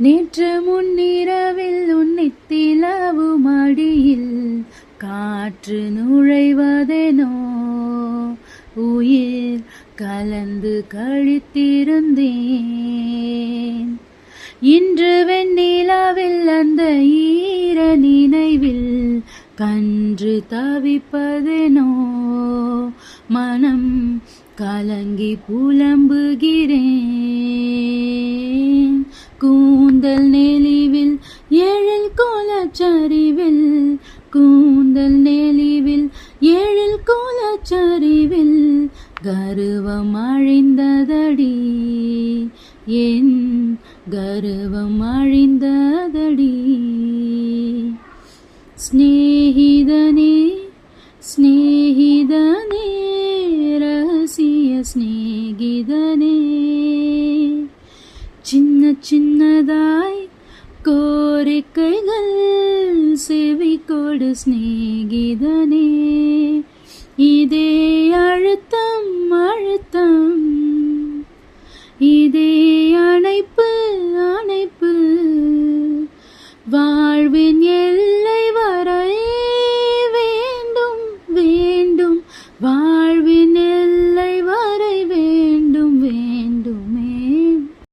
நேற்று முன்னிரவில் உன்னித்திலவு மடியில் காற்று நுழைவதெனோ உயிர் கலந்து கழித்திருந்தேன். இன்று வெண்ணிலவில் அந்த ஈர நினைவில் கன்று தவிப்பதெனோ மனம் கலங்கி புலம்புகிறேன். கூந்தல் நெளிவில் எழில் கோலச்சரிவில் கூந்தல் நெளிவில் எழில் கோலச்சரிவில் கருவம் அழிந்ததடி என் கருவம் அழிந்ததடி. ஸ்நேகிதனே ஸ்நேகிதனே ரகசிய ஸ்நேகிதனே சின்ன சின்னதாய் கோரிக்கைகள் செவி கொடு ஸ்நேகிதனே.